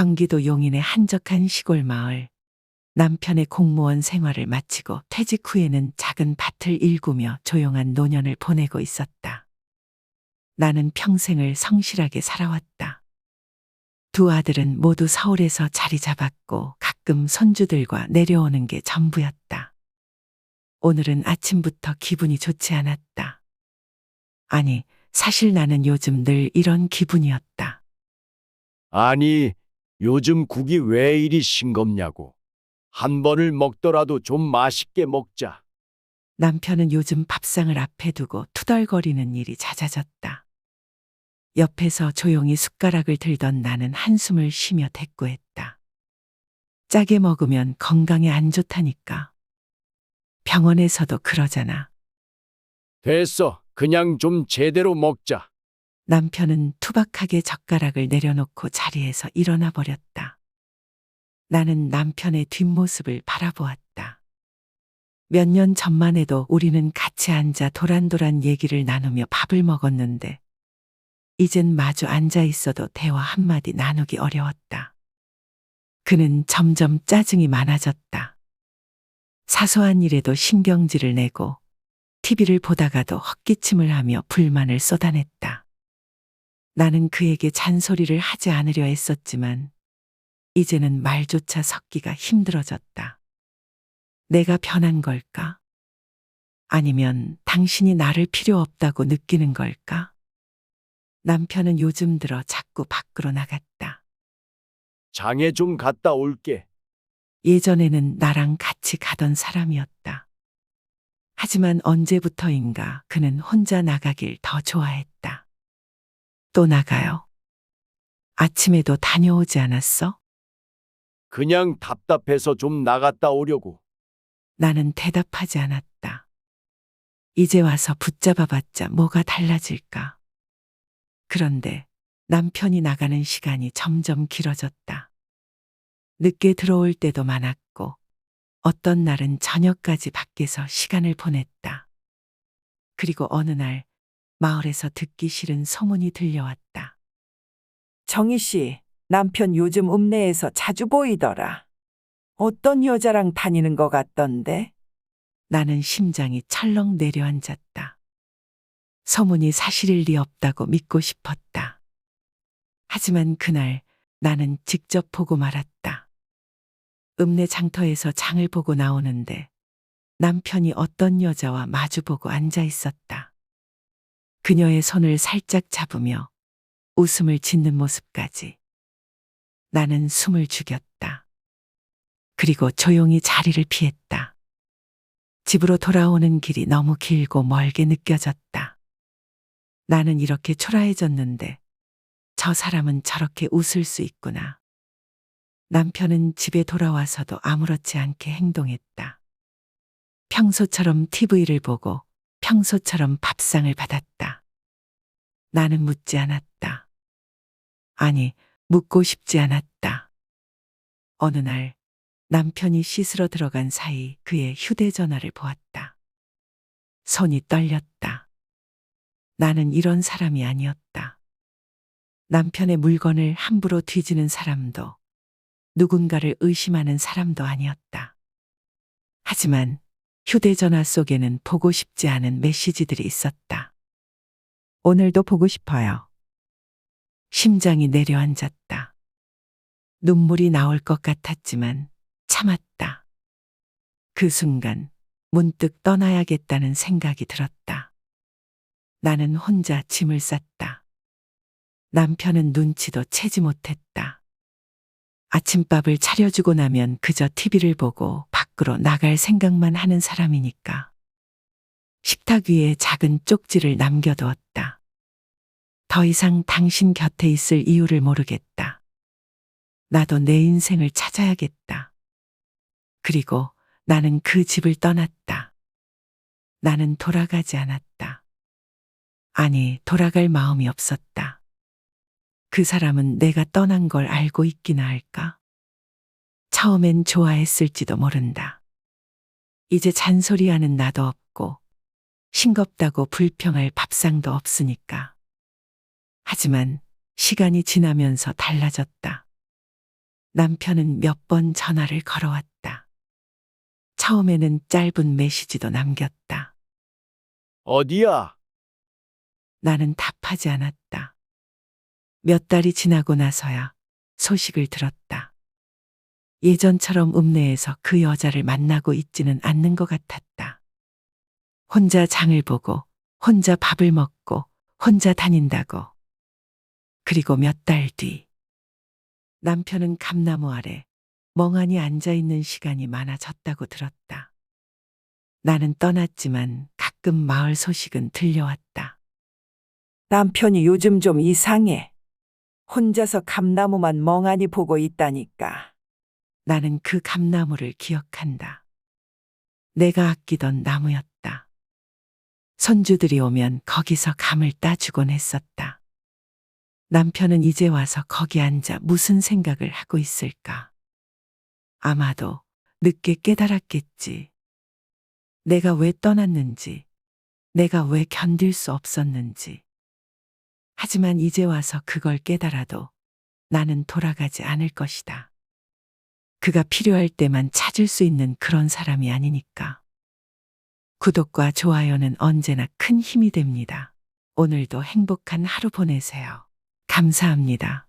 경기도 용인의 한적한 시골 마을. 남편의 공무원 생활을 마치고 퇴직 후에는 작은 밭을 일구며 조용한 노년을 보내고 있었다. 나는 평생을 성실하게 살아왔다. 두 아들은 모두 서울에서 자리 잡았고 가끔 손주들과 내려오는 게 전부였다. 오늘은 아침부터 기분이 좋지 않았다. 아니, 사실 나는 요즘 늘 이런 기분이었다. 아니, 요즘 국이 왜 이리 싱겁냐고. 한 번을 먹더라도 좀 맛있게 먹자. 남편은 요즘 밥상을 앞에 두고 투덜거리는 일이 잦아졌다. 옆에서 조용히 숟가락을 들던 나는 한숨을 쉬며 대꾸했다. 짜게 먹으면 건강에 안 좋다니까. 병원에서도 그러잖아. 됐어. 그냥 좀 제대로 먹자. 남편은 투박하게 젓가락을 내려놓고 자리에서 일어나 버렸다. 나는 남편의 뒷모습을 바라보았다. 몇 년 전만 해도 우리는 같이 앉아 도란도란 얘기를 나누며 밥을 먹었는데, 이젠 마주 앉아 있어도 대화 한마디 나누기 어려웠다. 그는 점점 짜증이 많아졌다. 사소한 일에도 신경질을 내고, TV를 보다가도 헛기침을 하며 불만을 쏟아냈다. 나는 그에게 잔소리를 하지 않으려 했었지만, 이제는 말조차 섞기가 힘들어졌다. 내가 변한 걸까? 아니면 당신이 나를 필요 없다고 느끼는 걸까? 남편은 요즘 들어 자꾸 밖으로 나갔다. 장에 좀 갔다 올게. 예전에는 나랑 같이 가던 사람이었다. 하지만 언제부터인가 그는 혼자 나가길 더 좋아했다. 또 나가요. 아침에도 다녀오지 않았어? 그냥 답답해서 좀 나갔다 오려고. 나는 대답하지 않았다. 이제 와서 붙잡아봤자 뭐가 달라질까? 그런데 남편이 나가는 시간이 점점 길어졌다. 늦게 들어올 때도 많았고, 어떤 날은 저녁까지 밖에서 시간을 보냈다. 그리고 어느 날 마을에서 듣기 싫은 소문이 들려왔다. 정희 씨, 남편 요즘 읍내에서 자주 보이더라. 어떤 여자랑 다니는 것 같던데? 나는 심장이 철렁 내려앉았다. 소문이 사실일 리 없다고 믿고 싶었다. 하지만 그날 나는 직접 보고 말았다. 읍내 장터에서 장을 보고 나오는데 남편이 어떤 여자와 마주보고 앉아 있었다. 그녀의 손을 살짝 잡으며 웃음을 짓는 모습까지. 나는 숨을 죽였다. 그리고 조용히 자리를 피했다. 집으로 돌아오는 길이 너무 길고 멀게 느껴졌다. 나는 이렇게 초라해졌는데 저 사람은 저렇게 웃을 수 있구나. 남편은 집에 돌아와서도 아무렇지 않게 행동했다. 평소처럼 TV를 보고 평소처럼 밥상을 받았다. 나는 묻지 않았다. 아니, 묻고 싶지 않았다. 어느 날 남편이 씻으러 들어간 사이 그의 휴대전화를 보았다. 손이 떨렸다. 나는 이런 사람이 아니었다. 남편의 물건을 함부로 뒤지는 사람도 누군가를 의심하는 사람도 아니었다. 하지만 휴대전화 속에는 보고 싶지 않은 메시지들이 있었다. 오늘도 보고 싶어요. 심장이 내려앉았다. 눈물이 나올 것 같았지만 참았다. 그 순간 문득 떠나야겠다는 생각이 들었다. 나는 혼자 짐을 쌌다. 남편은 눈치도 채지 못했다. 아침밥을 차려주고 나면 그저 TV를 보고 밖으로 나갈 생각만 하는 사람이니까. 식탁 위에 작은 쪽지를 남겨두었다. 더 이상 당신 곁에 있을 이유를 모르겠다. 나도 내 인생을 찾아야겠다. 그리고 나는 그 집을 떠났다. 나는 돌아가지 않았다. 아니, 돌아갈 마음이 없었다. 그 사람은 내가 떠난 걸 알고 있기나 할까? 처음엔 좋아했을지도 모른다. 이제 잔소리하는 나도 없고 싱겁다고 불평할 밥상도 없으니까. 하지만 시간이 지나면서 달라졌다. 남편은 몇 번 전화를 걸어왔다. 처음에는 짧은 메시지도 남겼다. 어디야? 나는 답하지 않았다. 몇 달이 지나고 나서야 소식을 들었다. 예전처럼 읍내에서 그 여자를 만나고 있지는 않는 것 같았다. 혼자 장을 보고, 혼자 밥을 먹고, 혼자 다닌다고. 그리고 몇 달 뒤, 남편은 감나무 아래 멍하니 앉아 있는 시간이 많아졌다고 들었다. 나는 떠났지만 가끔 마을 소식은 들려왔다. 남편이 요즘 좀 이상해. 혼자서 감나무만 멍하니 보고 있다니까. 나는 그 감나무를 기억한다. 내가 아끼던 나무였다. 손주들이 오면 거기서 감을 따주곤 했었다. 남편은 이제 와서 거기 앉아 무슨 생각을 하고 있을까? 아마도 늦게 깨달았겠지. 내가 왜 떠났는지, 내가 왜 견딜 수 없었는지. 하지만 이제 와서 그걸 깨달아도 나는 돌아가지 않을 것이다. 그가 필요할 때만 찾을 수 있는 그런 사람이 아니니까. 구독과 좋아요는 언제나 큰 힘이 됩니다. 오늘도 행복한 하루 보내세요. 감사합니다.